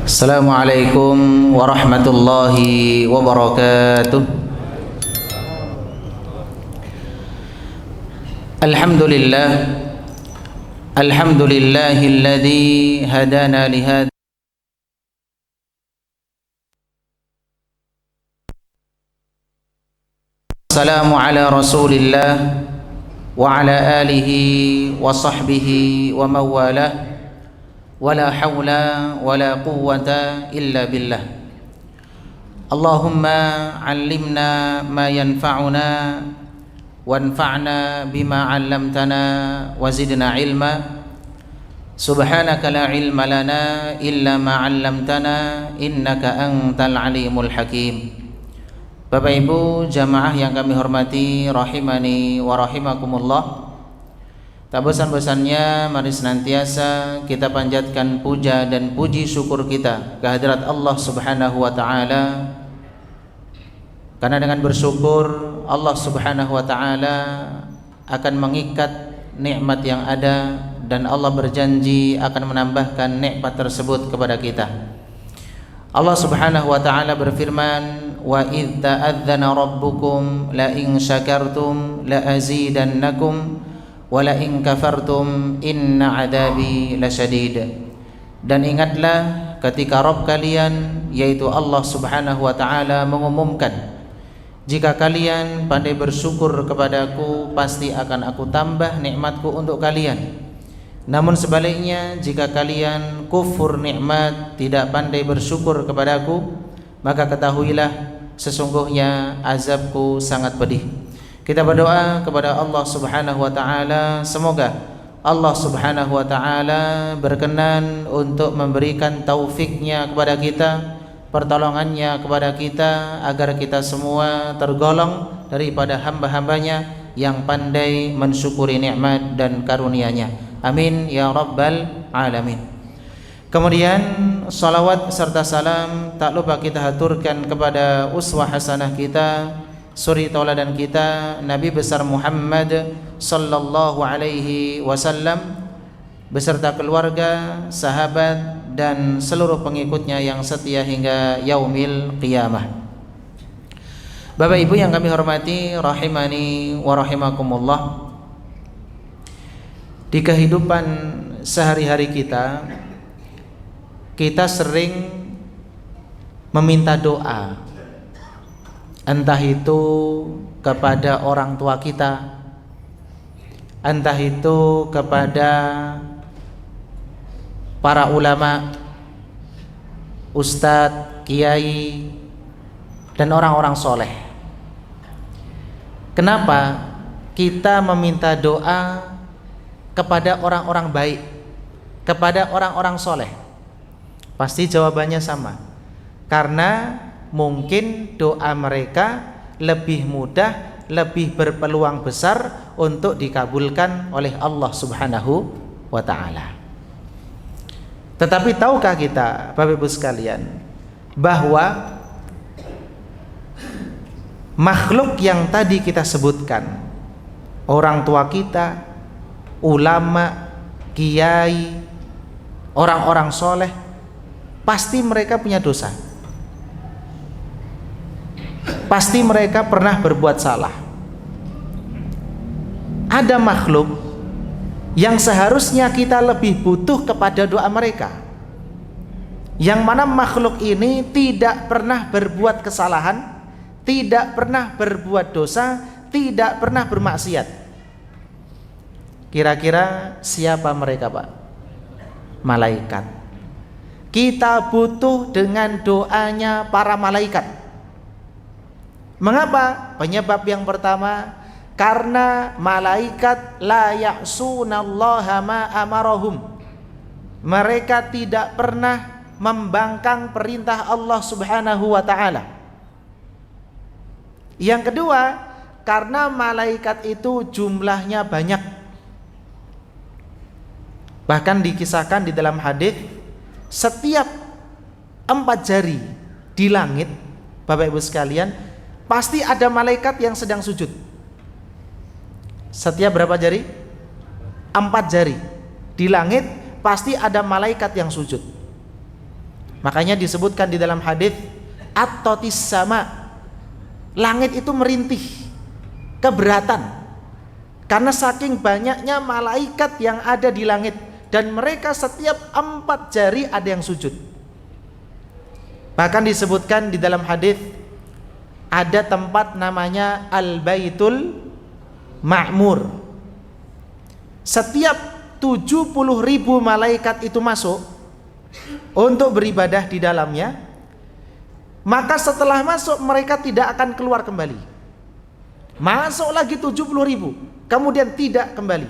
Assalamualaikum warahmatullahi wabarakatuh. Alhamdulillah, alhamdulillahilladzi hadana lihada. Assalamu ala Rasulillah wa ala alihi wa sahbihi wa mawalah. Wala hawla wala quwwata illa billah. Allahumma 'allimna ma yanfa'una wanfa'na bima 'allamtana wa zidna ilma. Subhanaka la ilma lana illa ma 'allamtana innaka antal alimul hakim. Bapak Ibu jamaah yang kami hormati, rahimani wa rahimakumullah. Tak bosan-bosannya mari senantiasa kita panjatkan puja dan puji syukur kita kehadirat Allah Subhanahu wa taala. Karena dengan bersyukur Allah Subhanahu wa taala akan mengikat nikmat yang ada dan Allah berjanji akan menambahkan nikmat tersebut kepada kita. Allah Subhanahu wa taala berfirman, "Wa idz ta'adzana rabbukum la in syakartum la azidannakum wala in kafartum inna adabi lasyadid." Dan ingatlah ketika Rabb kalian yaitu Allah Subhanahu wa taala mengumumkan, jika kalian pandai bersyukur kepadaku pasti akan aku tambah nikmatku untuk kalian. Namun sebaliknya jika kalian kufur nikmat, tidak pandai bersyukur kepadaku, maka ketahuilah sesungguhnya azabku sangat pedih. Kita berdoa kepada Allah Subhanahu wa taala, semoga Allah Subhanahu wa taala berkenan untuk memberikan taufiknya kepada kita, pertolongannya kepada kita, agar kita semua tergolong daripada hamba-hambanya yang pandai mensyukuri nikmat dan karunia-Nya. Amin ya rabbal alamin. Kemudian salawat serta salam tak lupa kita haturkan kepada uswah hasanah kita, suri tauladan kita, Nabi besar Muhammad sallallahu alaihi wasallam beserta keluarga, sahabat dan seluruh pengikutnya yang setia hingga yaumil qiyamah. Bapak Ibu yang kami hormati, rahimani wa rahimakumullah. Di kehidupan sehari-hari kita sering meminta doa, entah itu kepada orang tua kita, entah itu kepada para ulama, ustadz, kiai, dan orang-orang soleh. Kenapa kita meminta doa kepada orang-orang baik, kepada orang-orang soleh? Pasti jawabannya sama, karena mungkin doa mereka lebih mudah, lebih berpeluang besar untuk dikabulkan oleh Allah Subhanahu wa ta'ala. Tetapi tahukah kita Bapak Ibu sekalian bahwa makhluk yang tadi kita sebutkan, orang tua kita, ulama, kiai, orang-orang soleh, pasti mereka punya dosa. Pasti mereka pernah berbuat salah. Ada makhluk yang seharusnya kita lebih butuh kepada doa mereka, yang mana makhluk ini tidak pernah berbuat kesalahan, tidak pernah berbuat dosa, tidak pernah bermaksiat. Kira-kira siapa mereka, Pak? Malaikat. Kita butuh dengan doanya para malaikat. Mengapa? Penyebab yang pertama, karena malaikat la ya'sunallaha ma amarahum. Mereka tidak pernah membangkang perintah Allah Subhanahu wa ta'ala. Yang kedua, karena malaikat itu jumlahnya banyak. Bahkan dikisahkan di dalam hadis, setiap 4 jari di langit, Bapak Ibu sekalian, pasti ada malaikat yang sedang sujud. Setiap berapa jari? 4 jari di langit pasti ada malaikat yang sujud. Makanya disebutkan di dalam hadis at-tatis sama, langit itu merintih, keberatan karena saking banyaknya malaikat yang ada di langit, dan mereka setiap 4 jari ada yang sujud. Bahkan disebutkan di dalam hadis ada tempat namanya Al-Baitul Ma'mur. Setiap 70.000 malaikat itu masuk untuk beribadah di dalamnya, maka setelah masuk mereka tidak akan keluar kembali. Masuk lagi 70.000, kemudian tidak kembali.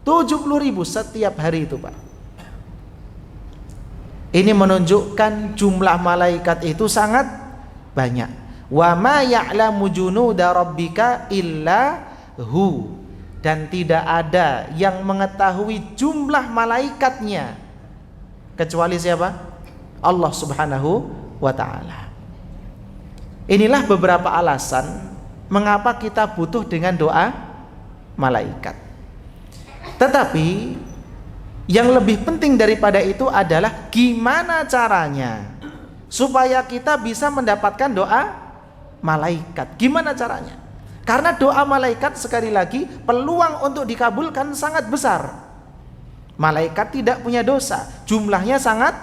70.000 setiap hari itu, Pak. Ini menunjukkan jumlah malaikat itu sangat banyak. Wa ma ya'lamu junuda rabbika illa hu, dan tidak ada yang mengetahui jumlah malaikatnya kecuali siapa? Allah Subhanahu wa ta'ala. Inilah beberapa alasan mengapa kita butuh dengan doa malaikat. Tetapi yang lebih penting daripada itu adalah gimana caranya supaya kita bisa mendapatkan doa malaikat. Gimana caranya? Karena doa malaikat, sekali lagi, peluang untuk dikabulkan sangat besar. Malaikat tidak punya dosa, jumlahnya sangat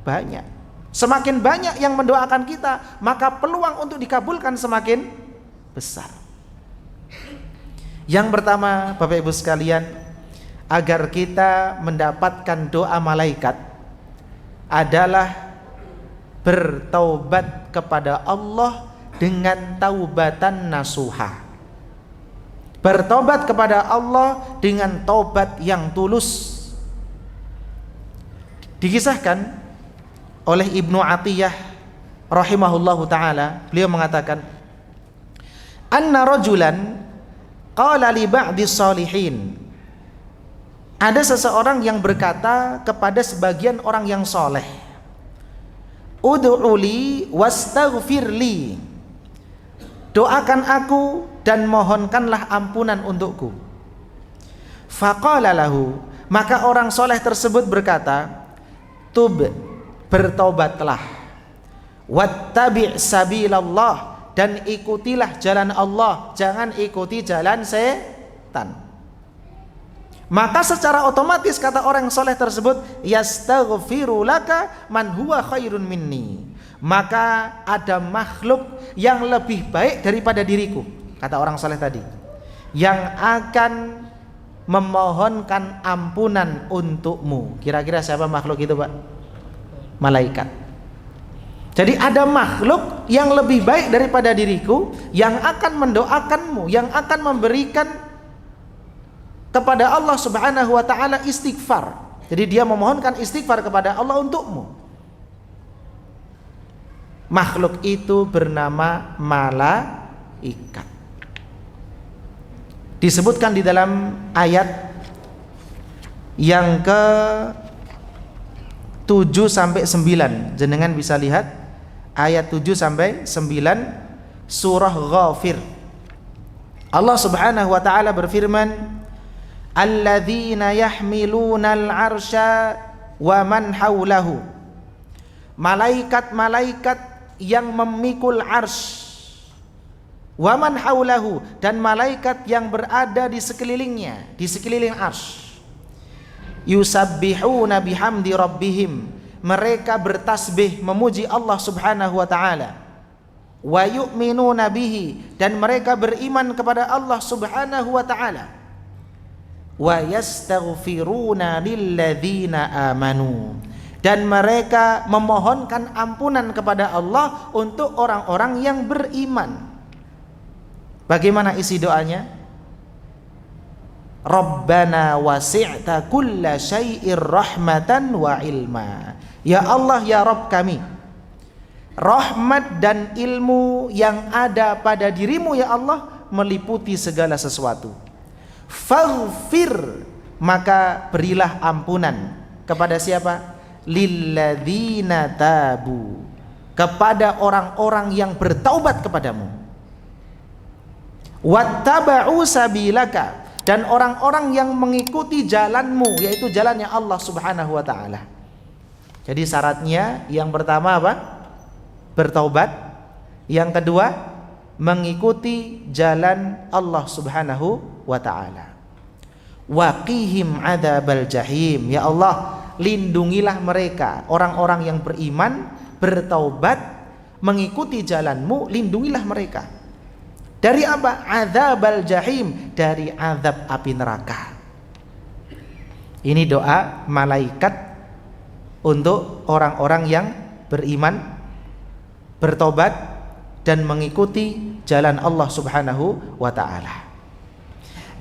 banyak. Semakin banyak yang mendoakan kita, maka peluang untuk dikabulkan semakin besar. Yang pertama, Bapak Ibu sekalian, agar kita mendapatkan doa malaikat adalah bertaubat kepada Allah dengan taubatan nasuha. Bertobat kepada Allah dengan taubat yang tulus. Dikisahkan oleh Ibnu Atiyah rahimahullahu ta'ala, beliau mengatakan, anna rajulan qala li ba'di salihin, ada seseorang yang berkata kepada sebagian orang yang soleh, ud'uli wastaghfirli, doakan aku dan mohonkanlah ampunan untukku. Faqala lahu, maka orang soleh tersebut berkata, tub, bertaubatlah, wattabi' sabilallah, dan ikutilah jalan Allah, jangan ikuti jalan setan. Maka secara otomatis kata orang soleh tersebut, yastaghfiru laka man huwa khairun minni, maka ada makhluk yang lebih baik daripada diriku, kata orang soleh tadi, yang akan memohonkan ampunan untukmu. Kira-kira siapa makhluk itu, Pak? Malaikat. Jadi ada makhluk yang lebih baik daripada diriku, yang akan mendoakanmu, yang akan memberikan kepada Allah Subhanahu wa ta'ala istighfar. Jadi dia memohonkan istighfar kepada Allah untukmu. Makhluk itu bernama malaikat. Disebutkan di dalam ayat yang ke 7 sampai 9. Jenengan bisa lihat ayat 7 sampai 9 surah Ghafir. Allah Subhanahu wa ta'ala berfirman, alladzina yahmilunal arsya wa man haulahu, malaikat-malaikat yang memikul arsy, wa man haulahu, dan malaikat yang berada di sekelilingnya, di sekeliling arsy, yusabbihuna bihamdi rabbihim, mereka bertasbih memuji Allah Subhanahu wa ta'ala, wa yu'minuna bihi, dan mereka beriman kepada Allah Subhanahu wa ta'ala, wa yastaghfiruna lilladzina amanu, dan mereka memohonkan ampunan kepada Allah untuk orang-orang yang beriman. Bagaimana isi doanya? Rabbana wasi'ta kulla syai'ir rahmatan wa ilma, ya Allah, ya Rabb kami, rahmat dan ilmu yang ada pada dirimu ya Allah meliputi segala sesuatu. Faghfir, maka berilah ampunan kepada siapa? Lilladzina tabu, kepada orang-orang yang bertaubat kepadamu. Wattaba'u sabilaka, dan orang-orang yang mengikuti jalanmu, yaitu jalannya Allah Subhanahu wa ta'ala. Jadi syaratnya yang pertama apa? Bertaubat. Yang kedua, mengikuti jalan Allah Subhanahu wa taala. Waqihim adzabal jahim. Ya Allah, lindungilah mereka, orang-orang yang beriman, bertaubat, mengikuti jalanmu, lindungilah mereka. Dari apa? Adzabal jahim, dari azab api neraka. Ini doa malaikat untuk orang-orang yang beriman, bertobat dan mengikuti jalan Allah Subhanahu wa taala.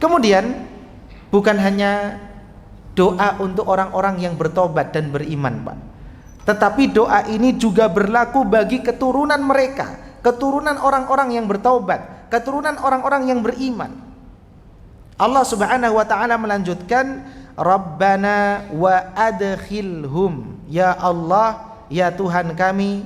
Kemudian bukan hanya doa untuk orang-orang yang bertobat dan beriman, Pak. Tetapi doa ini juga berlaku bagi keturunan mereka, keturunan orang-orang yang bertobat, keturunan orang-orang yang beriman. Allah Subhanahu wa taala melanjutkan, Rabbana wa adkhilhum, ya Allah, ya Tuhan kami,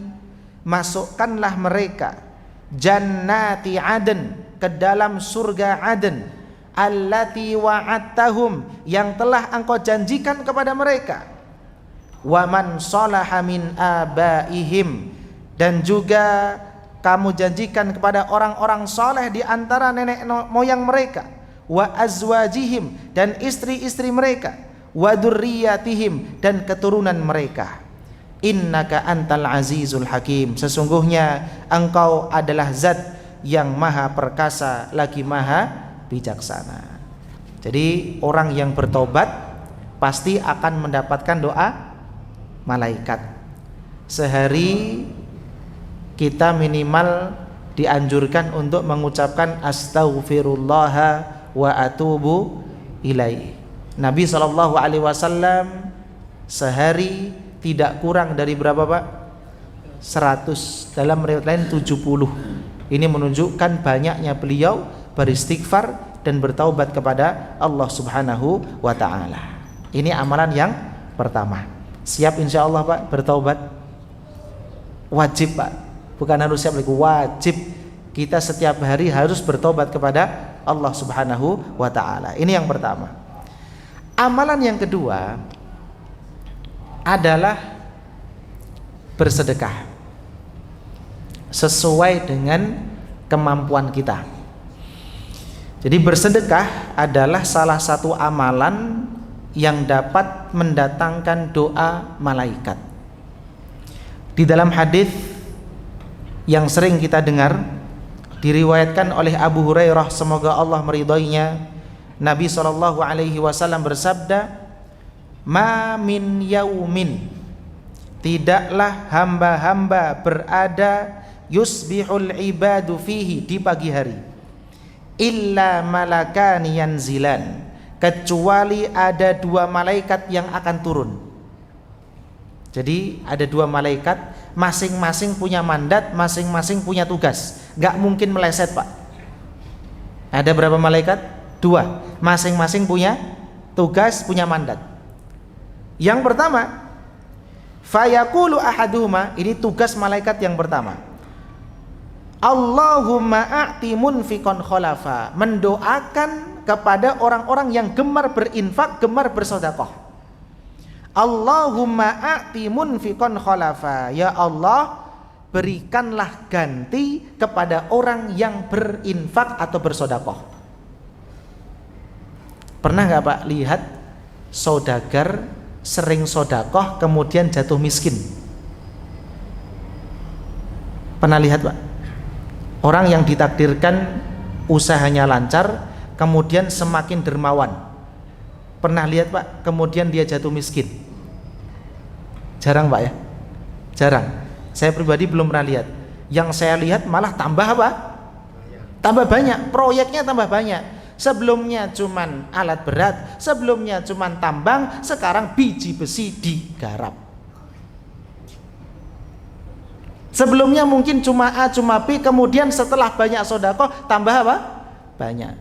masukkanlah mereka jannati aden, ke dalam surga Aden, allati wa'adtahum, yang telah engkau janjikan kepada mereka, wa man salaha min abaihim, dan juga kamu janjikan kepada orang-orang saleh di antara nenek moyang mereka, wa azwajihim, dan istri-istri mereka, wa dzurriyyatihim, dan keturunan mereka. Innaka antal azizul hakim, sesungguhnya engkau adalah zat yang maha perkasa lagi maha bijaksana. Jadi orang yang bertobat pasti akan mendapatkan doa malaikat. Sehari kita minimal dianjurkan untuk mengucapkan astaghfirullah wa atubu ilaihi. Nabi SAW sehari tidak kurang dari berapa, Pak? 100, dalam riwayat lain 70. Ini menunjukkan banyaknya beliau beristighfar dan bertaubat kepada Allah Subhanahu wa taala. Ini amalan yang pertama. Siap insyaallah, Pak, bertaubat? Wajib, Pak. Bukan harus siap lagi, wajib. Kita setiap hari harus bertobat kepada Allah Subhanahu wa taala. Ini yang pertama. Amalan yang kedua adalah bersedekah sesuai dengan kemampuan kita. Jadi bersedekah adalah salah satu amalan yang dapat mendatangkan doa malaikat. Di dalam hadis yang sering kita dengar, diriwayatkan oleh Abu Hurairah, semoga Allah meridhoinya, Nabi SAW bersabda, ma min yaumin, tidaklah hamba-hamba berada, yusbihul ibadu fihi, di pagi hari, illa malakani yanzilan, kecuali ada dua malaikat yang akan turun. Jadi ada dua malaikat, masing-masing punya mandat, masing-masing punya tugas, gak mungkin meleset, Pak. Ada berapa malaikat? Dua, masing-masing punya tugas, punya mandat. Yang pertama, fayaqulu ahaduhuma, ini tugas malaikat yang pertama, Allahumma a'ti munfiqan khalafa, mendoakan kepada orang-orang yang gemar berinfak, gemar bersedekah. Allahumma a'ti munfiqan khalafa, ya Allah, berikanlah ganti kepada orang yang berinfak atau bersedekah. Pernah nggak, Pak, lihat saudagar sering sedekah kemudian jatuh miskin? Pernah lihat, Pak? Orang yang ditakdirkan usahanya lancar kemudian semakin dermawan. Pernah lihat, Pak, kemudian dia jatuh miskin? Jarang, Pak, ya? Jarang. Saya pribadi belum pernah lihat. Yang saya lihat malah tambah apa? Tambah banyak, proyeknya tambah banyak. Sebelumnya cuman alat berat, sebelumnya cuman tambang, sekarang biji besi digarap. Sebelumnya mungkin cuma A, cuma B, kemudian setelah banyak sedekah tambah apa? Banyak.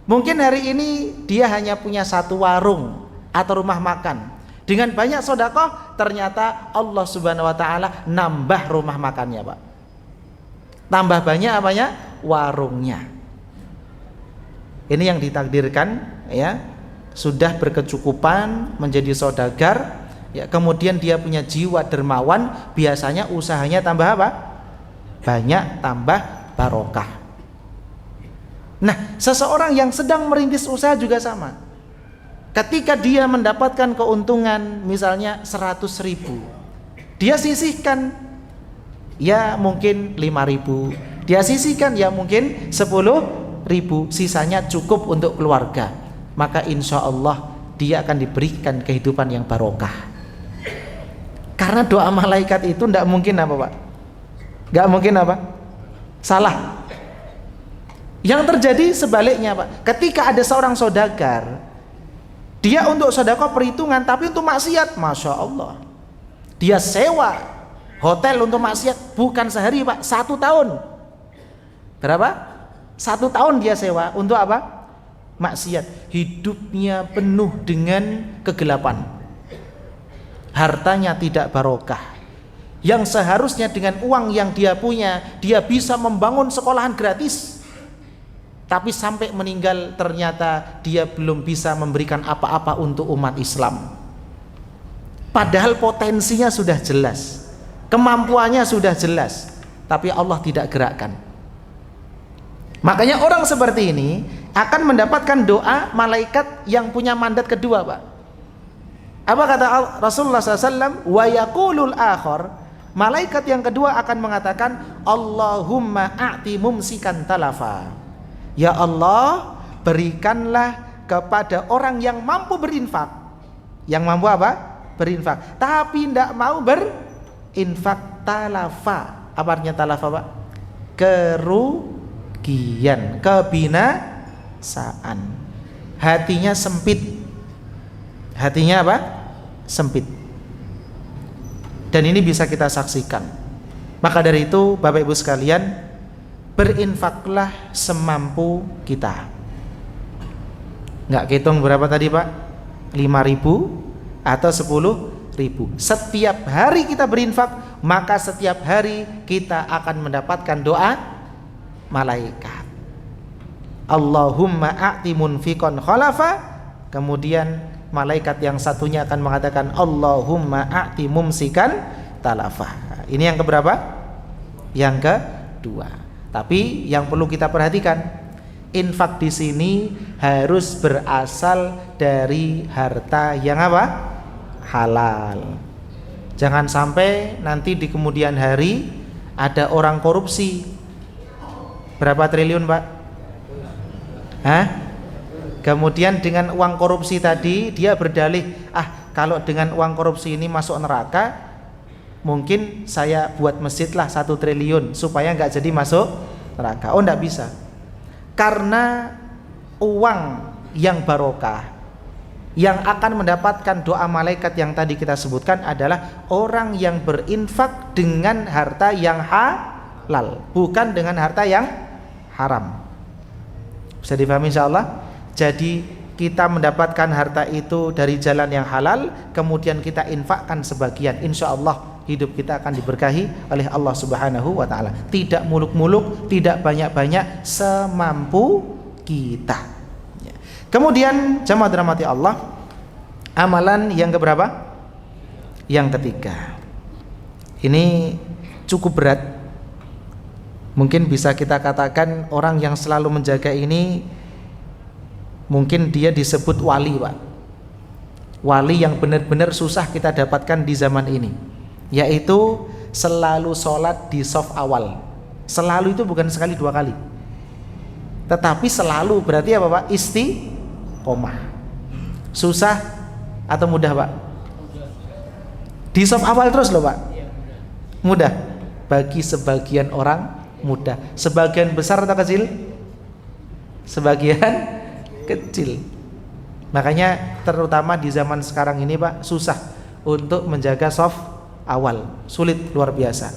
Mungkin hari ini dia hanya punya satu warung atau rumah makan. Dengan banyak sedekah ternyata Allah Subhanahu wa taala nambah rumah makannya, Pak. Tambah banyak apanya? Warungnya. Ini yang ditakdirkan, ya, sudah berkecukupan menjadi saudagar, ya, kemudian dia punya jiwa dermawan, biasanya usahanya tambah apa? Banyak, tambah barokah. Nah, seseorang yang sedang merintis usaha juga sama. Ketika dia mendapatkan keuntungan misalnya 100.000, dia sisihkan ya mungkin 5.000, dia sisihkan ya mungkin 10.000, sisanya cukup untuk keluarga, maka insya Allah dia akan diberikan kehidupan yang barokah. Karena doa malaikat itu tidak mungkin apa Pak? Nggak mungkin apa? Salah. Yang terjadi sebaliknya Pak, ketika ada seorang saudagar, dia untuk sedekah perhitungan, tapi untuk maksiat, Masya Allah, dia sewa hotel untuk maksiat, bukan sehari Pak, 1 tahun. Berapa? 1 tahun dia sewa untuk apa? Maksiat. Hidupnya penuh dengan kegelapan, hartanya tidak barokah. Yang seharusnya dengan uang yang dia punya, dia bisa membangun sekolahan gratis, tapi sampai meninggal ternyata dia belum bisa memberikan apa-apa untuk umat Islam. Padahal potensinya sudah jelas, kemampuannya sudah jelas, tapi Allah tidak gerakkan. Makanya orang seperti ini akan mendapatkan doa malaikat yang punya mandat kedua Pak. Apa kata Rasulullah SAW? Wa yaqulul akhar, malaikat yang kedua akan mengatakan, Allahumma a'ti mumsikan talafa. Ya Allah, berikanlah kepada orang yang mampu berinfak. Yang mampu apa? Berinfak, tapi tidak mau berinfak. Talafa, apa artinya talafa Pak? Kerugian, kebinasaan. Hatinya sempit. Hatinya apa? Sempit. Dan ini bisa kita saksikan. Maka dari itu Bapak Ibu sekalian, berinfaklah semampu kita. Nggak hitung berapa tadi Pak? 5.000 atau 10.000. Setiap hari kita berinfak, maka setiap hari kita akan mendapatkan doa malaikat. Allahumma a'ti munfiqan khalafa. Kemudian malaikat yang satunya akan mengatakan Allahumma a'ti mumsikan talafa. Ini yang keberapa? Yang kedua. Tapi yang perlu kita perhatikan, infak di sini harus berasal dari harta yang apa? Halal. Jangan sampai nanti di kemudian hari ada orang korupsi. Berapa triliun Pak? Hah? Kemudian dengan uang korupsi tadi dia berdalih, kalau dengan uang korupsi ini masuk neraka, mungkin saya buat masjid lah 1 triliun supaya nggak jadi masuk neraka. Oh, nggak bisa. Karena uang yang barokah yang akan mendapatkan doa malaikat yang tadi kita sebutkan adalah orang yang berinfak dengan harta yang halal, bukan dengan harta yang haram. Bisa dipahami insyaallah? Jadi kita mendapatkan harta itu dari jalan yang halal, kemudian kita infakkan sebagian, insyaallah hidup kita akan diberkahi oleh Allah Subhanahu wa ta'ala. Tidak muluk-muluk, tidak banyak-banyak, semampu kita. Kemudian jamaah dirahmati Allah, amalan yang keberapa? Yang ketiga. Ini cukup berat. Mungkin bisa kita katakan orang yang selalu menjaga ini, mungkin dia disebut wali Pak. Wali yang benar-benar susah kita dapatkan di zaman ini, yaitu selalu sholat di shaf awal. Selalu itu bukan sekali 2 kali, tetapi selalu berarti apa Pak? Istiqomah. Susah atau mudah Pak? Di shaf awal terus loh Pak. Mudah. Bagi sebagian orang mudah. Sebagian besar atau kecil? Sebagian kecil. Makanya terutama di zaman sekarang ini Pak, susah untuk menjaga shaf awal, sulit luar biasa.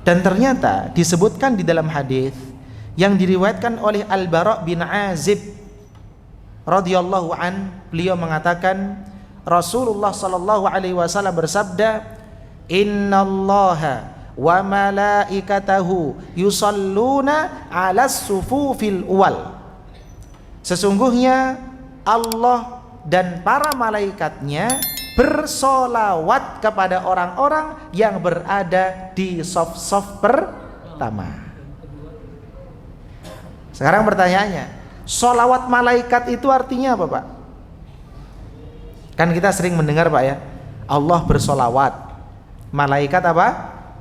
Dan ternyata disebutkan di dalam hadis yang diriwayatkan oleh Al-Bara' bin Azib radhiyallahu an, beliau mengatakan Rasulullah sallallahu alaihi wasallam bersabda, "Innallaha wa malaikatahu yusalluna 'alas sufufil awal." Sesungguhnya Allah dan para malaikatnya bersolawat kepada orang-orang yang berada di saf-saf pertama. Sekarang pertanyaannya, solawat malaikat itu artinya apa, Pak? Kan kita sering mendengar, Pak, ya, Allah bersolawat, malaikat apa?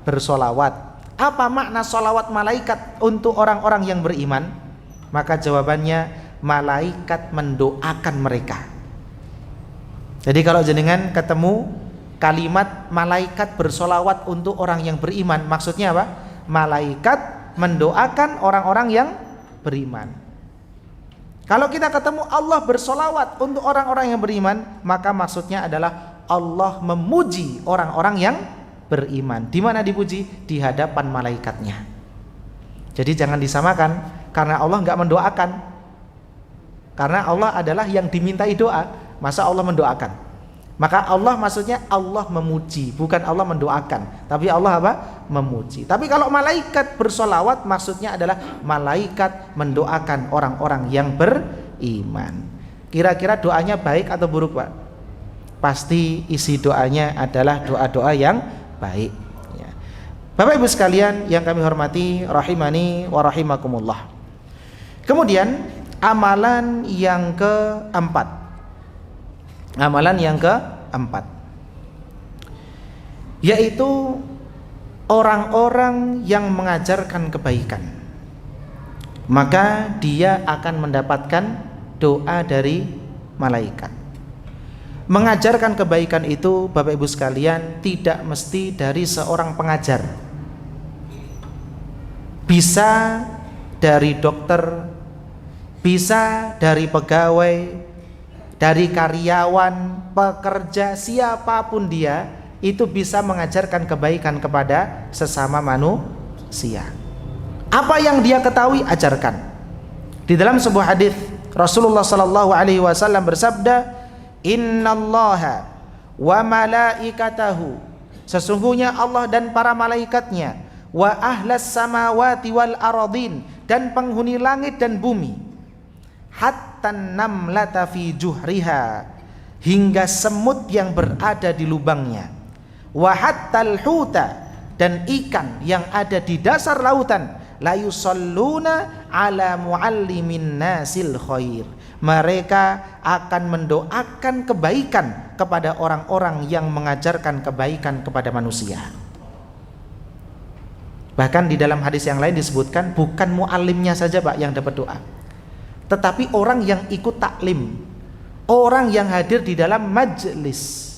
Bersolawat. Apa makna solawat malaikat untuk orang-orang yang beriman? Maka jawabannya, malaikat mendoakan mereka. Jadi kalau jenengan ketemu kalimat malaikat bersolawat untuk orang yang beriman, maksudnya apa? Malaikat mendoakan orang-orang yang beriman. Kalau kita ketemu Allah bersolawat untuk orang-orang yang beriman, maka maksudnya adalah Allah memuji orang-orang yang beriman. Di mana dipuji? Di hadapan malaikatnya. Jadi jangan disamakan, karena Allah enggak mendoakan. Karena Allah adalah yang dimintai doa. Masa Allah mendoakan? Maka Allah maksudnya Allah memuji, bukan Allah mendoakan. Tapi Allah apa? Memuji. Tapi kalau malaikat bersolawat, maksudnya adalah malaikat mendoakan orang-orang yang beriman. Kira-kira doanya baik atau buruk, Pak? Pasti isi doanya adalah doa-doa yang baik, ya. Bapak Ibu sekalian yang kami hormati, rahimani wa rahimakumullah. Kemudian amalan yang keempat, yaitu orang-orang yang mengajarkan kebaikan, maka dia akan mendapatkan doa dari malaikat. Mengajarkan kebaikan itu, Bapak Ibu sekalian, tidak mesti dari seorang pengajar. Bisa dari dokter, bisa dari pegawai, dari karyawan, pekerja, siapapun dia, itu bisa mengajarkan kebaikan kepada sesama manusia. Apa yang dia ketahui, ajarkan. Di dalam sebuah hadis Rasulullah sallallahu alaihi wasallam bersabda, "Innallaha wa malaikatahu", sesungguhnya Allah dan para malaikatnya, wa ahlas samawati wal aradin, dan penghuni langit dan bumi, hatta namlata fi juhriha, hingga semut yang berada di lubangnya, wa hattal huta, dan ikan yang ada di dasar lautan, la yusalluna ala muallimin nasil khair, mereka akan mendoakan kebaikan kepada orang-orang yang mengajarkan kebaikan kepada manusia. Bahkan di dalam hadis yang lain disebutkan, bukan muallimnya saja, Pak, yang dapat doa, tetapi orang yang ikut taklim, orang yang hadir di dalam majlis.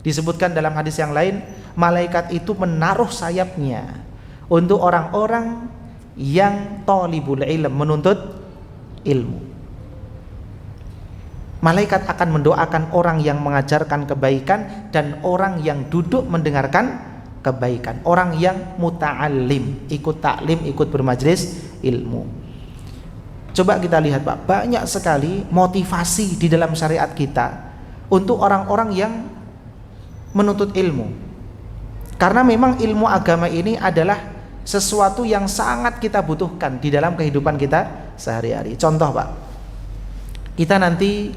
Disebutkan dalam hadis yang lain, malaikat itu menaruh sayapnya untuk orang-orang yang thalibul ilm, menuntut ilmu. Malaikat akan mendoakan orang yang mengajarkan kebaikan dan orang yang duduk mendengarkan kebaikan, orang yang muta'allim, ikut taklim, ikut bermajlis ilmu. Coba kita lihat, Pak, banyak sekali motivasi di dalam syariat kita untuk orang-orang yang menuntut ilmu. Karena memang ilmu agama ini adalah sesuatu yang sangat kita butuhkan di dalam kehidupan kita sehari-hari. Contoh, Pak, kita nanti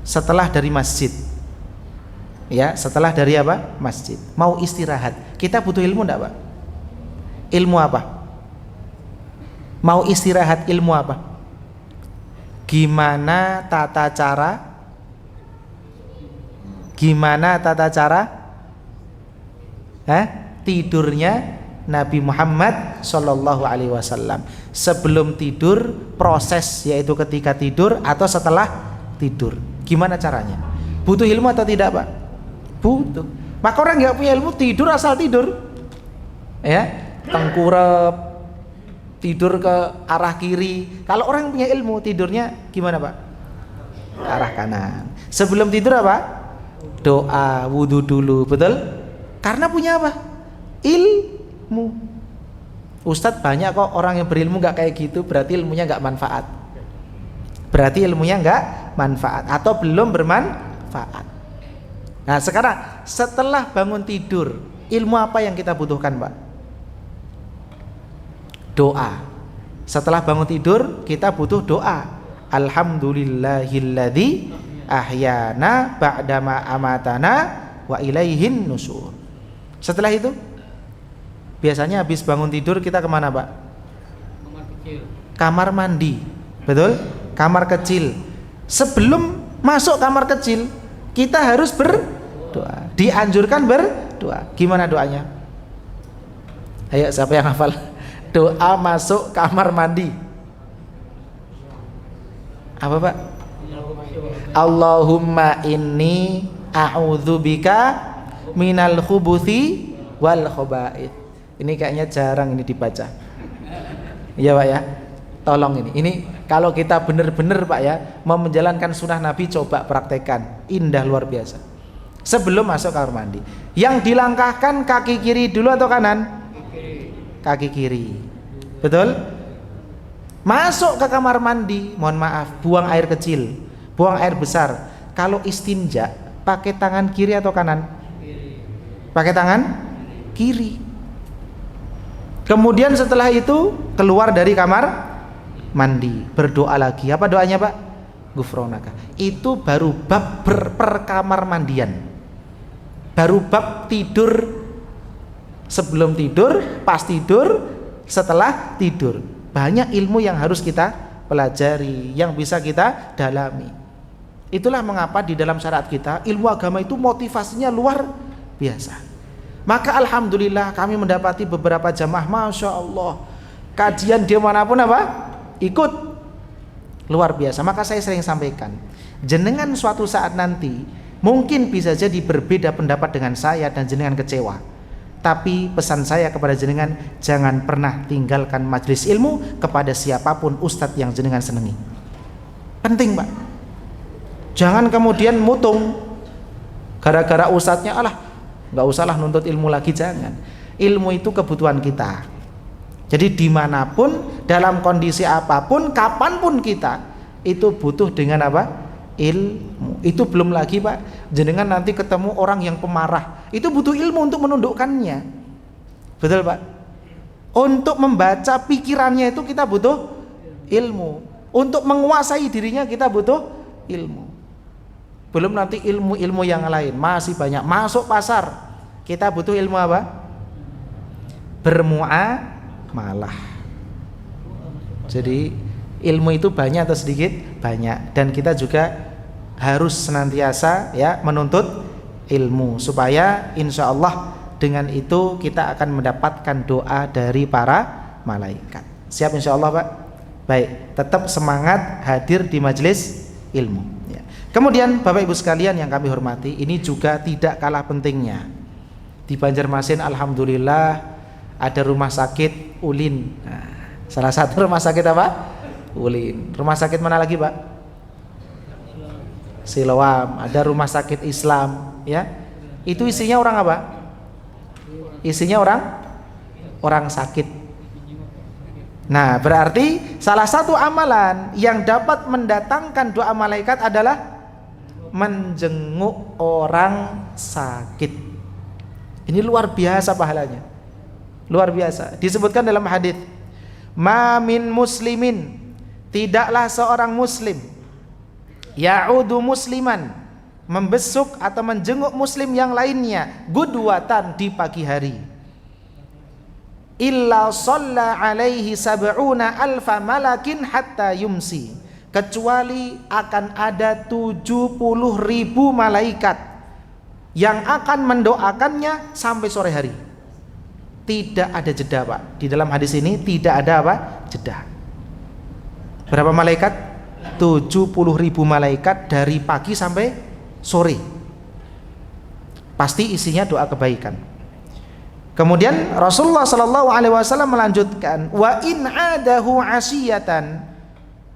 setelah dari masjid, ya, setelah dari apa? Masjid, mau istirahat, kita butuh ilmu enggak, Pak? Ilmu apa? Mau istirahat, ilmu apa? Gimana tata cara tidurnya Nabi Muhammad Sallallahu Alaihi Wasallam. Sebelum tidur, proses, yaitu ketika tidur atau setelah tidur, gimana caranya? Butuh ilmu atau tidak, Pak? Butuh. Maka orang nggak punya ilmu tidur asal tidur, ya, tengkurap, tidur ke arah kiri. Kalau orang punya ilmu, tidurnya gimana, Pak? Ke arah kanan. Sebelum tidur apa? Doa, wudu dulu, betul? Karena punya apa? Ilmu. Ustadz, banyak kok orang yang berilmu nggak kayak gitu, berarti ilmunya nggak manfaat. Berarti ilmunya nggak manfaat atau belum bermanfaat. Nah, sekarang setelah bangun tidur, ilmu apa yang kita butuhkan, Pak? Doa. Setelah bangun tidur kita butuh doa. Alhamdulillahilladzi ahyana ba'dama amatana wa ilaihin nusur. Setelah itu biasanya habis bangun tidur kita kemana Pak? Kamar kecil. Kamar mandi. Betul? Kamar kecil. Sebelum masuk kamar kecil kita harus berdoa. Dianjurkan berdoa. Gimana doanya? Ayo siapa yang hafal? Doa masuk kamar mandi. Apa Pak? Allahumma inni a'udzubika minal khubuthi wal khaba'ith. Ini kayaknya jarang ini dibaca. Iya Pak ya. Tolong ini. Ini kalau kita benar-benar Pak ya mau menjalankan sunnah Nabi, coba praktekkan. Indah luar biasa. Sebelum masuk kamar mandi. Yang dilangkahkan kaki kiri dulu atau kanan? Kaki kiri. Betul? Masuk ke kamar mandi, mohon maaf, buang air kecil, buang air besar. Kalau istinja, pakai tangan kiri atau kanan? Kiri. Pakai tangan kiri. Kemudian setelah itu keluar dari kamar mandi, berdoa lagi. Apa doanya Pak? Gufronaka. Itu baru bab perkamar mandian. Baru bab tidur, sebelum tidur, pas tidur, setelah tidur. Banyak ilmu yang harus kita pelajari, yang bisa kita dalami. Itulah mengapa di dalam syariat kita ilmu agama itu motivasinya luar biasa. Maka alhamdulillah kami mendapati beberapa jamaah, masya Allah, kajian dimanapun apa? Ikut. Luar biasa. Maka saya sering sampaikan, jenengan suatu saat nanti mungkin bisa jadi berbeda pendapat dengan saya dan jenengan kecewa. Tapi pesan saya kepada jenengan, jangan pernah tinggalkan majelis ilmu kepada siapapun ustadz yang jenengan senangi. Penting Pak. Jangan kemudian mutung gara-gara ustadznya, alah nggak usahlah nuntut ilmu lagi, jangan. Ilmu itu kebutuhan kita. Jadi dimanapun, dalam kondisi apapun, kapanpun kita itu butuh dengan apa? Ilmu. Itu belum lagi Pak, jenengan nanti ketemu orang yang pemarah, itu butuh ilmu untuk menundukkannya. Betul Pak? Untuk membaca pikirannya itu kita butuh ilmu. Untuk menguasai dirinya kita butuh ilmu. Belum nanti ilmu-ilmu yang lain, masih banyak. Masuk pasar, kita butuh ilmu apa? Bermuamalah. Jadi ilmu itu banyak atau sedikit? Banyak. Dan kita juga harus senantiasa ya menuntut ilmu, supaya insya Allah dengan itu kita akan mendapatkan doa dari para malaikat. Siap insya Allah Pak? Baik, tetap semangat hadir di majelis ilmu ya. Kemudian Bapak Ibu sekalian yang kami hormati, ini juga tidak kalah pentingnya. Di Banjarmasin alhamdulillah ada rumah sakit Ulin. Nah, salah satu rumah sakit apa? Ulin. Rumah sakit mana lagi Pak? Siloam. Ada rumah sakit Islam ya. Itu isinya orang apa? Isinya orang sakit. Nah, berarti salah satu amalan yang dapat mendatangkan doa malaikat adalah menjenguk orang sakit. Ini luar biasa pahalanya. Luar biasa. Disebutkan dalam hadis, "Ma min muslimin", tidaklah seorang muslim ya'udu musliman, membesuk atau menjenguk muslim yang lainnya, gudwatan, di pagi hari, illa shalla alaihi sab'una alfa malakin hatta yumsi, kecuali akan ada 70.000 malaikat yang akan mendoakannya sampai sore hari. Tidak ada jeda Pak. Di dalam hadis ini tidak ada apa? Jeda. Berapa malaikat? 70.000 malaikat dari pagi sampai sore. Pasti isinya doa kebaikan. Kemudian Rasulullah SAW melanjutkan, wa in adahu asiyatan,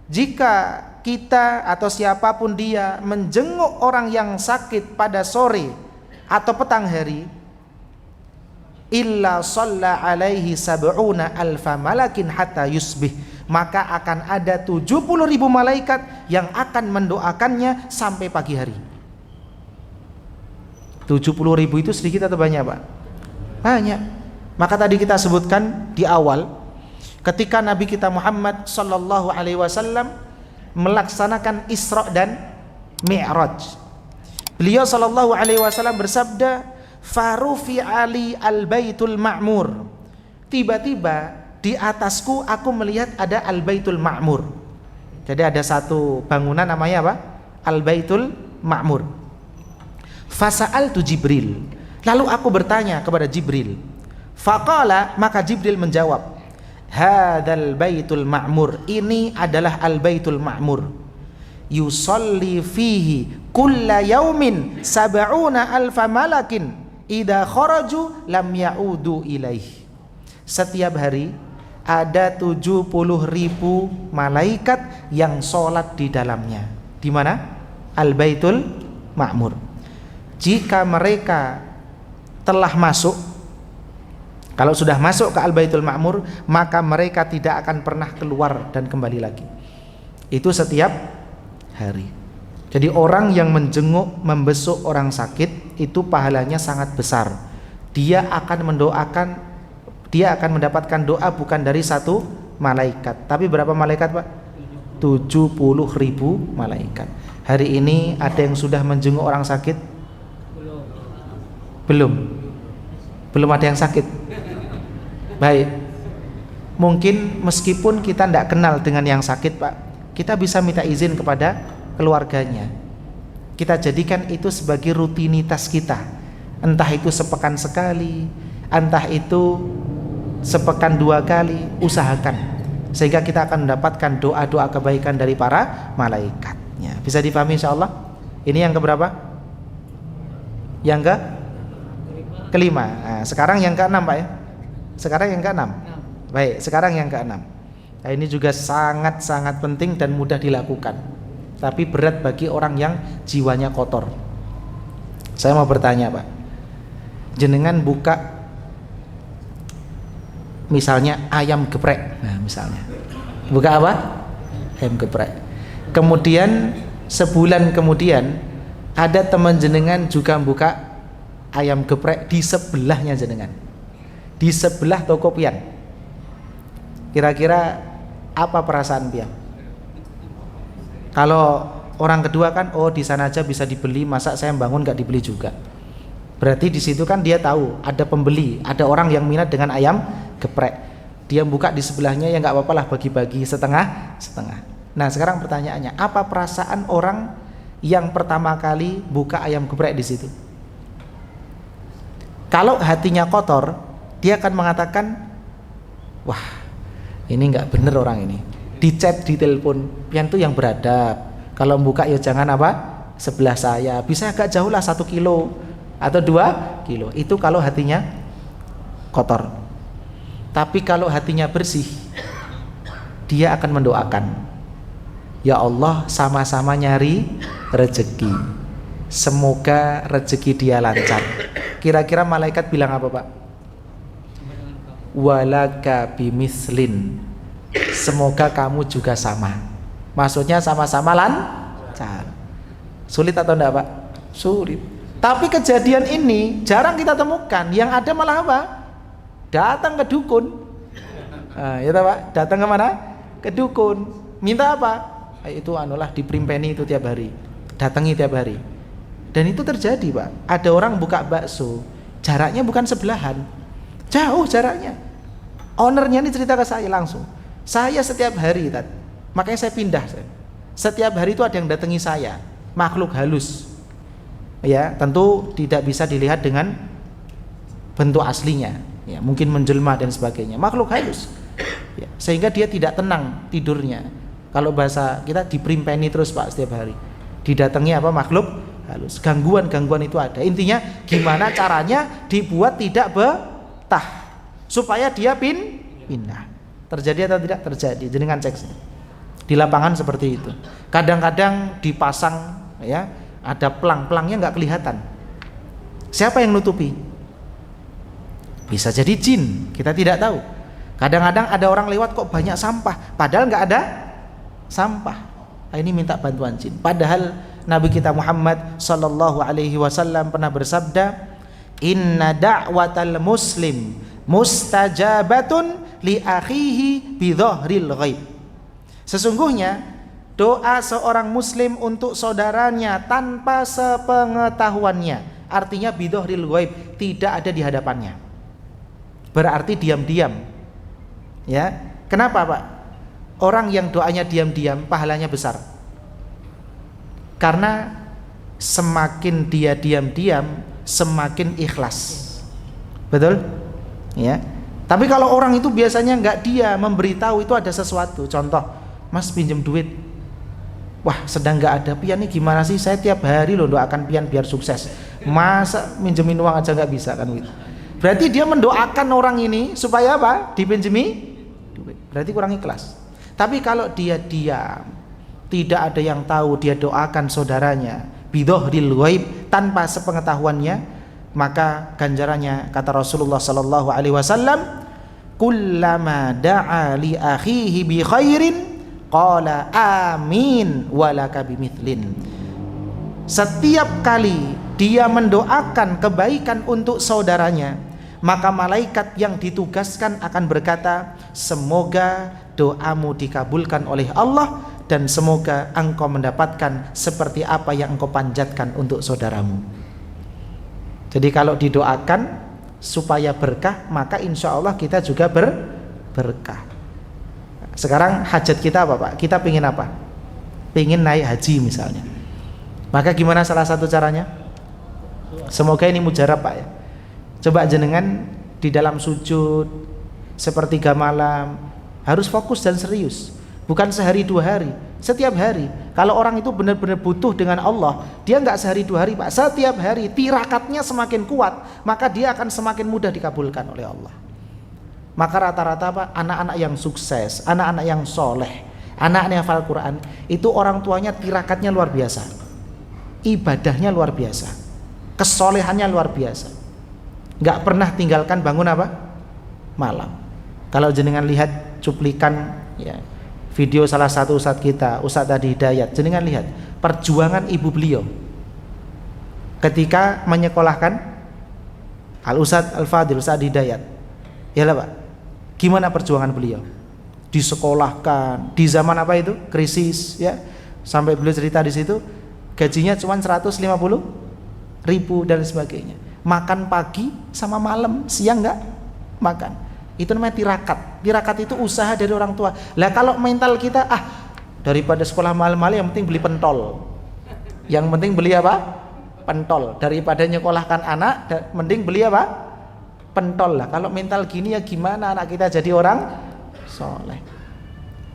jika kita atau siapapun dia menjenguk orang yang sakit pada sore atau petang hari, illa shalla alaihi sab'una alfa malakin hatta yusbih, maka akan ada 70.000 malaikat yang akan mendoakannya sampai pagi hari. 70.000 itu sedikit atau banyak Pak? Banyak. Maka tadi kita sebutkan di awal, ketika Nabi kita Muhammad sallallahu alaihi wasallam melaksanakan Isra dan Mi'raj. Beliau sallallahu alaihi wasallam bersabda, "Farufi ali al-baitul ma'mur." Tiba-tiba di atasku aku melihat ada al-baitul ma'mur. Jadi ada satu bangunan namanya apa? Al-baitul ma'mur. Fasa'altu Jibril. Lalu aku bertanya kepada Jibril. Faqala, maka Jibril menjawab, "Hadzal baitul ma'mur." Ini adalah al-baitul ma'mur. Yusalli fihi kulla yaumin sab'una alfa malakin idza kharaju lam ya'udu ilaih. Setiap hari ada 70.000 malaikat yang sholat di dalamnya. Di mana? Al-Baitul Ma'mur. Jika mereka telah masuk, kalau sudah masuk ke Al-Baitul Ma'mur, maka mereka tidak akan pernah keluar dan kembali lagi. Itu setiap hari. Jadi orang yang menjenguk, membesuk orang sakit, itu pahalanya sangat besar. Dia akan mendapatkan doa bukan dari satu malaikat, tapi berapa malaikat, Pak? 70.000 malaikat. Hari ini ada yang sudah menjenguk orang sakit? Belum ada yang sakit. Baik. Mungkin meskipun kita tidak kenal dengan yang sakit, Pak, kita bisa minta izin kepada keluarganya. Kita jadikan itu sebagai rutinitas kita. Entah itu sepekan sekali, entah itu sepekan 2 kali, usahakan sehingga kita akan mendapatkan doa-doa kebaikan dari para malaikatnya. Bisa dipahami insyaallah? Ini yang keberapa? Yang kelima. Nah, sekarang yang keenam, Pak ya. Sekarang yang keenam. Baik, sekarang yang keenam. Nah, ini juga sangat-sangat penting dan mudah dilakukan, tapi berat bagi orang yang jiwanya kotor. Saya mau bertanya, Pak. Jenengan buka misalnya ayam geprek. Nah, misalnya. Buka apa? Ayam geprek. Kemudian sebulan kemudian ada teman jenengan juga buka ayam geprek di sebelahnya jenengan. Di sebelah toko pian. Kira-kira apa perasaan pian? Kalau orang kedua kan, oh di sana aja bisa dibeli, masa saya bangun nggak dibeli juga. Berarti di situ kan dia tahu ada pembeli, ada orang yang minat dengan ayam geprek. Dia buka di sebelahnya, ya nggak apa-apa lah, bagi-bagi setengah-setengah. Nah sekarang pertanyaannya, apa perasaan orang yang pertama kali buka ayam geprek di situ? Kalau hatinya kotor, dia akan mengatakan, wah ini nggak bener orang ini. Di chat, di telepon, pian tuh yang beradab. Kalau buka ya jangan apa? Sebelah saya, bisa agak jauh lah 1 kilo atau 2 kilo. Itu kalau hatinya kotor. Tapi kalau hatinya bersih, dia akan mendoakan, ya Allah, sama-sama nyari rezeki, semoga rezeki dia lancar. Kira-kira malaikat bilang apa, Pak? Walaka bimislin, semoga kamu juga sama. Maksudnya sama-sama lancar. Sulit atau enggak, Pak? Sulit. Tapi kejadian ini jarang kita temukan. Yang ada malah apa? Datang ke dukun. Nah, ya Pak, datang ke mana? Ke dukun. Minta apa? Itu anulah diprimpeni itu tiap hari. Datangi tiap hari. Dan itu terjadi, Pak. Ada orang buka bakso, jaraknya bukan sebelahan. Jauh jaraknya. Ownernya ini cerita ke saya langsung. Saya setiap hari, makanya saya pindah. Setiap hari itu ada yang datangi saya, makhluk halus. Ya, tentu tidak bisa dilihat dengan bentuk aslinya. Ya, mungkin menjelma dan sebagainya. Makhluk halus. Ya, sehingga dia tidak tenang tidurnya. Kalau bahasa kita diprimpeni terus, Pak, setiap hari. Didatangi apa? Makhluk halus. Gangguan-gangguan itu ada. Intinya gimana caranya dibuat tidak betah supaya dia pindah. Terjadi atau tidak? Terjadi. Jenengan cek di lapangan seperti itu. Kadang-kadang dipasang, ya, ada pelang-pelangnya nggak kelihatan. Siapa yang nutupi? Bisa jadi jin, kita tidak tahu. Kadang-kadang ada orang lewat kok banyak sampah, padahal nggak ada sampah. Nah, ini minta bantuan jin. Padahal Nabi kita Muhammad sallallahu alaihi wasallam pernah bersabda, "Inna da'watal muslim mustajabatun li akhihi bi dhahril ghaib." Sesungguhnya doa seorang muslim untuk saudaranya tanpa sepengetahuannya, artinya bidhohril ghaib, tidak ada di hadapannya, berarti diam-diam. Ya, kenapa Pak? Orang yang doanya diam-diam pahalanya besar, karena semakin dia diam-diam semakin ikhlas. Betul? Ya. Tapi kalau orang itu biasanya enggak, dia memberitahu itu ada sesuatu. Contoh, Mas pinjam duit. Wah, sedang enggak ada pian nih, gimana sih? Saya tiap hari loh doakan pian biar sukses. Masa minjemin uang aja enggak bisa kan gitu. Berarti dia mendoakan orang ini supaya apa? Dipinjemi duit. Berarti kurang ikhlas. Tapi kalau dia diam, tidak ada yang tahu, dia doakan saudaranya bidhohril ghaib tanpa sepengetahuannya, maka ganjarannya kata Rasulullah sallallahu alaihi wasallam, kullama da'a li akhihi bi khairin qala amin walaka bimithlin. Setiap kali dia mendoakan kebaikan untuk saudaranya, maka malaikat yang ditugaskan akan berkata, semoga doamu dikabulkan oleh Allah dan semoga engkau mendapatkan seperti apa yang engkau panjatkan untuk saudaramu. Jadi kalau didoakan supaya berkah, maka insya Allah kita juga berkah. Sekarang hajat kita apa Pak? Kita pingin apa? Pingin naik haji misalnya. Maka gimana salah satu caranya? Semoga ini mujarab Pak ya. Coba jenengan di dalam sujud sepertiga malam harus fokus dan serius. Bukan sehari dua hari, setiap hari. Kalau orang itu benar-benar butuh dengan Allah, dia nggak sehari dua hari Pak, setiap hari. Tirakatnya semakin kuat, maka dia akan semakin mudah dikabulkan oleh Allah. Maka rata-rata Pak, anak-anak yang sukses, anak-anak yang soleh, anak-anak yang hafal Quran, itu orang tuanya tirakatnya luar biasa, ibadahnya luar biasa, kesolehannya luar biasa, nggak pernah tinggalkan bangun apa? Malam. Kalau jenengan lihat cuplikan ya, video salah satu ustadz kita, Ustadz Adi Hidayat, jenengan lihat perjuangan ibu beliau ketika menyekolahkan Al-Ustadz Al-Fadil, Ustadz Adi Hidayat. Ya lah Pak, gimana perjuangan beliau? Disekolahkan di zaman apa itu? Krisis ya. Sampai beliau cerita di situ gajinya cuma 150.000 dan sebagainya. Makan pagi sama malam, siang enggak makan. Itu namanya tirakat. Tirakat itu usaha dari orang tua. Lah kalau mental kita, daripada sekolah mahal-mahal yang penting beli pentol. Yang penting beli apa? Pentol. Daripada nyekolahkan anak, mending beli apa? Pentol lah. Kalau mental gini ya gimana anak kita jadi orang soleh.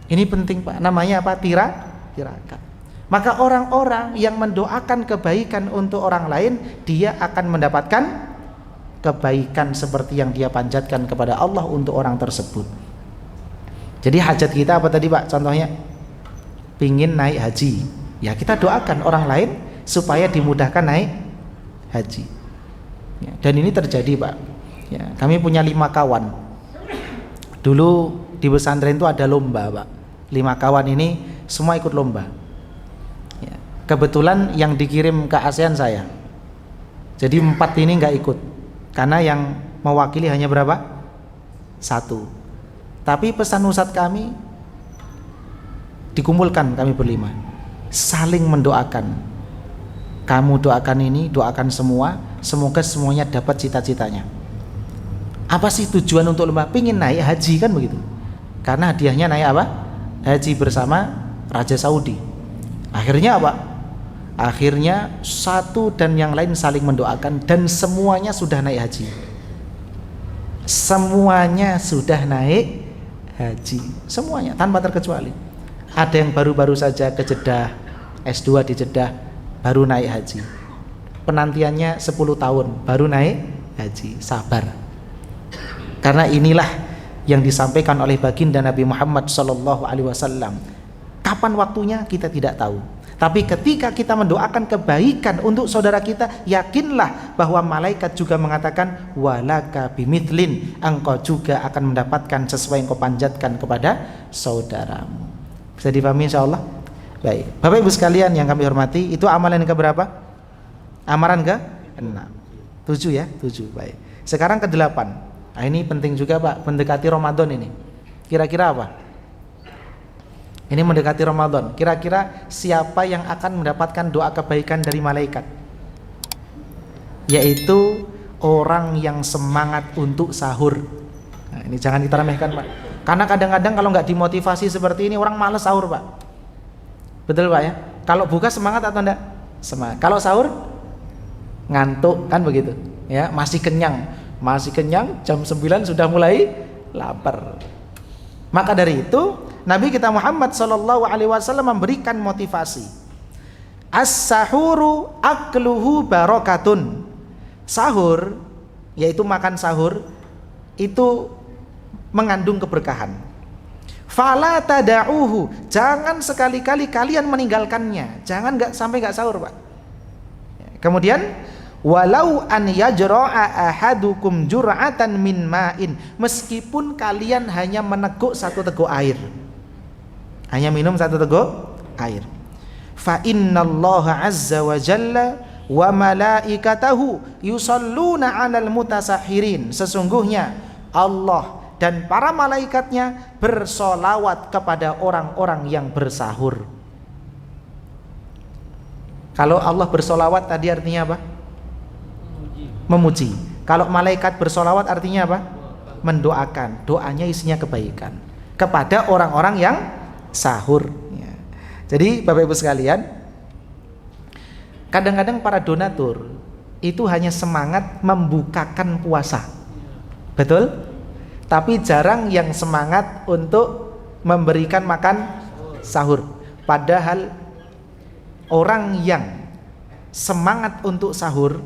Ini penting Pak. Namanya apa? Tirakat. Maka orang-orang yang mendoakan kebaikan untuk orang lain, dia akan mendapatkan kebaikan seperti yang dia panjatkan kepada Allah untuk orang tersebut. Jadi hajat kita apa tadi Pak? Contohnya pingin naik haji, ya kita doakan orang lain supaya dimudahkan naik haji ya, dan ini terjadi Pak ya. Kami punya 5 kawan. Dulu di pesantren itu ada lomba Pak. 5 kawan ini semua ikut lomba ya. Kebetulan yang dikirim ke ASEAN saya, jadi 4 ini nggak ikut karena yang mewakili hanya berapa? 1. Tapi pesan ustadz kami dikumpulkan, kami berlima saling mendoakan. Kamu doakan ini, doakan semua, semoga semuanya dapat cita-citanya. Apa sih tujuan untuk lomba? Pingin naik haji kan begitu. Karena hadiahnya naik apa? Haji bersama Raja Saudi. Akhirnya apa? Akhirnya satu dan yang lain saling mendoakan dan semuanya sudah naik haji. Semuanya sudah naik haji, semuanya tanpa terkecuali. Ada yang baru-baru saja ke Jeddah, S2 di Jeddah, baru naik haji. Penantiannya 10 tahun, baru naik haji. Sabar. Karena inilah yang disampaikan oleh baginda Nabi Muhammad SAW. Kapan waktunya kita tidak tahu. Tapi ketika kita mendoakan kebaikan untuk saudara kita, yakinlah bahwa malaikat juga mengatakan walaka bimithlin, engkau juga akan mendapatkan sesuai yang kau panjatkan kepada saudaramu. Bisa dipahami insyaallah? Baik. Bapak Ibu sekalian yang kami hormati, itu amalan yang keberapa? Amaran ke-6. 7 ya, 7. Baik. Sekarang ke-8. Nah, ini penting juga Pak, mendekati Ramadan ini. Kira-kira apa? Ini mendekati Ramadan. Kira-kira siapa yang akan mendapatkan doa kebaikan dari malaikat? Yaitu orang yang semangat untuk sahur. Nah, ini jangan kita remehkan, Pak. Karena kadang-kadang kalau nggak dimotivasi seperti ini orang malas sahur, Pak. Betul, Pak ya? Kalau buka semangat atau enggak? Semangat. Kalau sahur ngantuk kan begitu. Ya, masih kenyang. Masih kenyang, jam 9 sudah mulai lapar. Maka dari itu Nabi kita Muhammad SAW memberikan motivasi. As-sahuru akluhu barokatun. Sahur, yaitu makan sahur, itu mengandung keberkahan. Fala tada'uhu, jangan sekali-kali kalian meninggalkannya. Jangan sampai nggak sahur, Pak. Kemudian walau an yajra'a ahadukum jur'atan min ma'in, meskipun kalian hanya meneguk satu teguk air, hanya minum satu teguk air. Fa innallaha azza wa jalla wa malaikatahu yusalluna 'alal mutasahhirin, sesungguhnya Allah dan para malaikatnya bersolawat kepada orang-orang yang bersahur. Kalau Allah bersolawat tadi artinya apa? Memuji. Kalau malaikat bersolawat artinya apa? Mendoakan. Doanya isinya kebaikan kepada orang-orang yang sahur ya. Jadi Bapak Ibu sekalian, kadang-kadang para donatur itu hanya semangat membukakan puasa, betul? Tapi jarang yang semangat untuk memberikan makan sahur. Padahal orang yang semangat untuk sahur,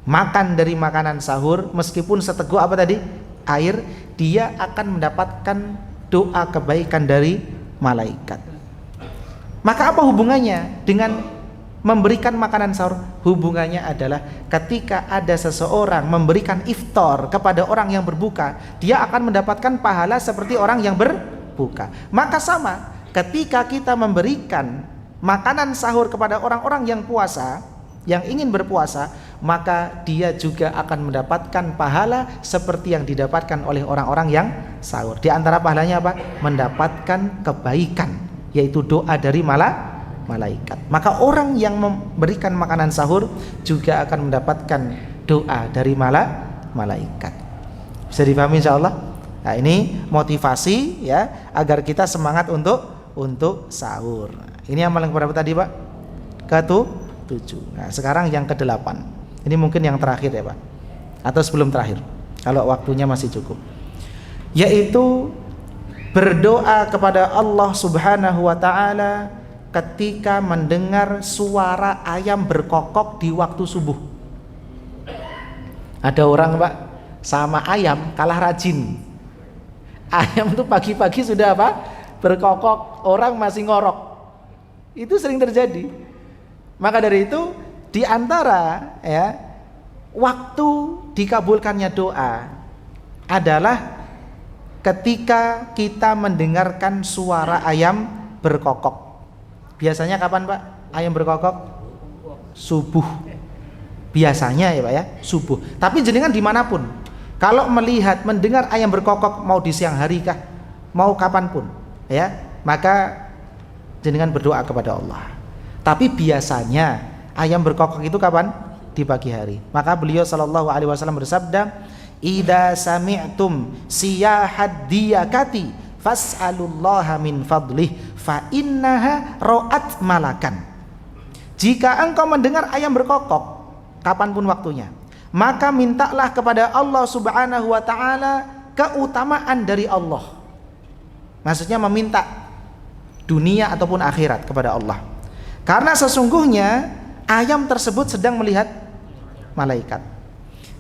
makan dari makanan sahur, meskipun seteguk apa tadi? Air, dia akan mendapatkan doa kebaikan dari malaikat. Maka apa hubungannya dengan memberikan makanan sahur? Hubungannya adalah ketika ada seseorang memberikan iftar kepada orang yang berbuka, dia akan mendapatkan pahala seperti orang yang berbuka. Maka sama, ketika kita memberikan makanan sahur kepada orang-orang yang puasa, yang ingin berpuasa, maka dia juga akan mendapatkan pahala seperti yang didapatkan oleh orang-orang yang sahur. Di antara pahalanya apa? Mendapatkan kebaikan, yaitu doa dari malaikat. Maka orang yang memberikan makanan sahur juga akan mendapatkan doa dari malaikat. Bisa dipahami insyaallah? Nah, ini motivasi ya, agar kita semangat untuk sahur. Ini amalan keberapa tadi, Pak? Ke-7. Nah, sekarang yang ke-8. Ini mungkin yang terakhir ya, Pak. Atau sebelum terakhir, kalau waktunya masih cukup. Yaitu berdoa kepada Allah Subhanahu wa taala ketika mendengar suara ayam berkokok di waktu subuh. Ada orang, Pak, sama ayam kalah rajin. Ayam tuh pagi-pagi sudah apa? Berkokok, orang masih ngorok. Itu sering terjadi. Maka dari itu di antara ya waktu dikabulkannya doa adalah ketika kita mendengarkan suara ayam berkokok. Biasanya kapan, Pak? Ayam berkokok? Subuh. Biasanya ya, Pak ya, subuh. Tapi jenengan dimanapun, kalau melihat mendengar ayam berkokok, mau di siang hari kah, mau kapanpun ya, maka jenengan berdoa kepada Allah. Tapi biasanya ayam berkokok itu kapan? Di pagi hari. Maka beliau sallallahu alaihi wasallam bersabda, "Idza sami'tum siyahad diyakati fas'alullaha min fadlih fa innaha ra'at malakan." Jika engkau mendengar ayam berkokok kapanpun waktunya, maka mintalah kepada Allah Subhanahu wa taala keutamaan dari Allah. Maksudnya meminta dunia ataupun akhirat kepada Allah. Karena sesungguhnya ayam tersebut sedang melihat malaikat.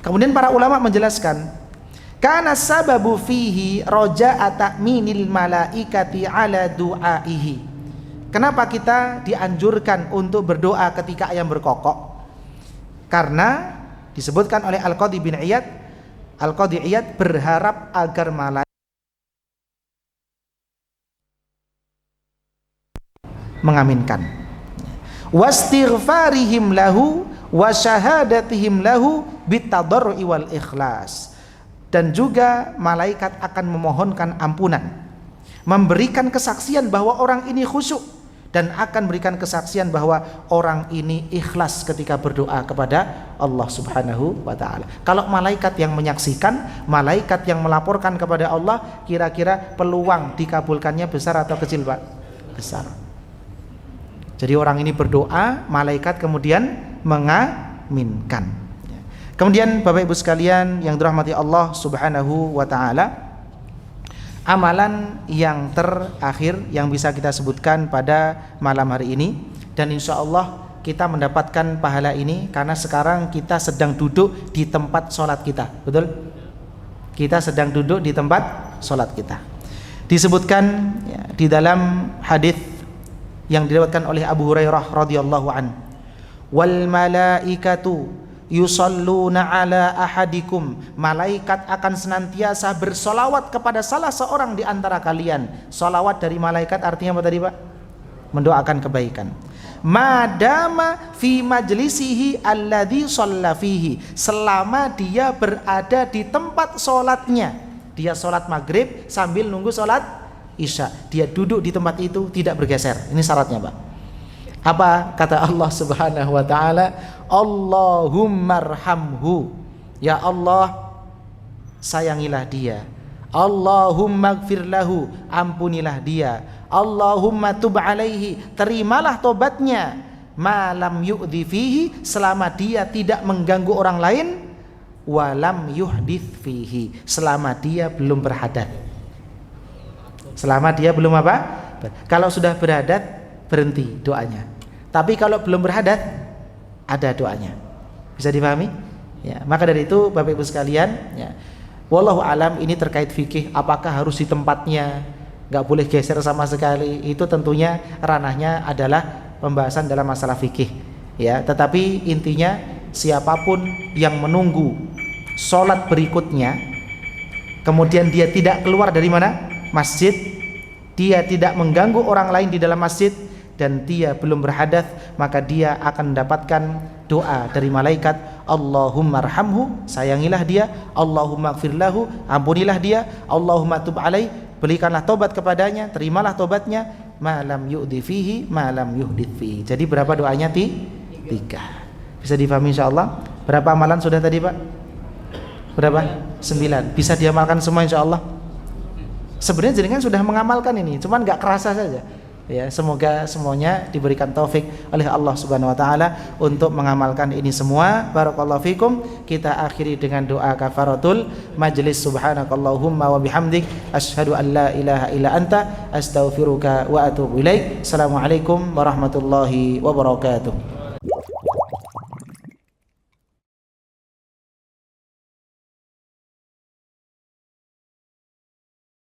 Kemudian para ulama menjelaskan, karena sababu fihi roja'a ta'minil malaikati ala du'aihi. Kenapa kita dianjurkan untuk berdoa ketika ayam berkokok? Karena disebutkan oleh Al-Qadhi bin Iyad, Al-Qadhi Iyad berharap agar malaikat mengaminkan. Wastighfarihim lahu wa syahadatihim lahu bitadarrui wal ikhlas. Dan juga malaikat akan memohonkan ampunan memberikan kesaksian bahwa orang ini khusyuk, dan akan berikan kesaksian bahwa orang ini ikhlas ketika berdoa kepada Allah Subhanahu wa ta'ala. Kalau malaikat yang menyaksikan, malaikat yang melaporkan kepada Allah, kira-kira peluang dikabulkannya besar atau kecil, Pak? Besar. Jadi orang ini berdoa, malaikat kemudian mengaminkan. Kemudian Bapak Ibu sekalian yang dirahmati Allah Subhanahu wa ta'ala, amalan yang terakhir yang bisa kita sebutkan pada malam hari ini, dan insya Allah kita mendapatkan pahala ini karena sekarang kita sedang duduk di tempat sholat kita. Betul? Kita sedang duduk di tempat sholat kita. Disebutkan ya, di dalam hadis yang diriwayatkan oleh Abu Hurairah radhiyallahu an, wal malaikatu yusalluna ala ahadikum, malaikat akan senantiasa bersolawat kepada salah seorang di antara kalian. Solawat dari malaikat artinya apa tadi, Pak? Mendoakan kebaikan. Madama fi majlisihi alladhi shalla fihi, selama dia berada di tempat sholatnya. Dia sholat maghrib sambil nunggu sholat isya, dia duduk di tempat itu, tidak bergeser. Ini syaratnya, Pak. Apa kata Allah Subhanahu wa ta'ala? Allahummarhamhu, ya Allah sayangilah dia. Allahumma gfir lahu, ampunilah dia. Allahumma tub alaihi, terimalah tobatnya. Malam yu'dhi fihi, selama dia tidak mengganggu orang lain. Walam yuhdith fihi, selama dia belum berhadat. Selama dia belum apa? Kalau sudah berhadat berhenti doanya. Tapi kalau belum berhadat ada doanya. Bisa dipahami? Ya, maka dari itu Bapak Ibu sekalian, ya, wallahu alam, ini terkait fikih, apakah harus di tempatnya, nggak boleh geser sama sekali, itu tentunya ranahnya adalah pembahasan dalam masalah fikih. Ya, tetapi intinya siapapun yang menunggu sholat berikutnya, kemudian dia tidak keluar dari mana? Masjid, dia tidak mengganggu orang lain di dalam masjid, dan dia belum berhadas, maka dia akan mendapatkan doa dari malaikat. Allahumma arhamhu, sayangilah dia. Allahumma gfir lahu, ampunilah dia. Allahumma tub alaih, berikanlah tobat kepadanya, terimalah tobatnya. Malam yu'dhi fihi, malam yuhdith fihi. Jadi berapa doanya? Tiga. Bisa difahami insyaallah. Berapa amalan sudah tadi, Pak? Berapa? 9. Bisa diamalkan semua insyaallah. Sebenarnya jenengan sudah mengamalkan ini, cuman gak kerasa saja. Ya, semoga semuanya diberikan taufik oleh Allah Subhanahu wa taala untuk mengamalkan ini semua. Barakallahu fikum. Kita akhiri dengan doa kafaratul majlis. Subhanakallahumma wa bihamdik, asyhadu an la ilaha illa anta, astaghfiruka wa atubu ilaik. Assalamualaikum warahmatullahi wabarakatuh.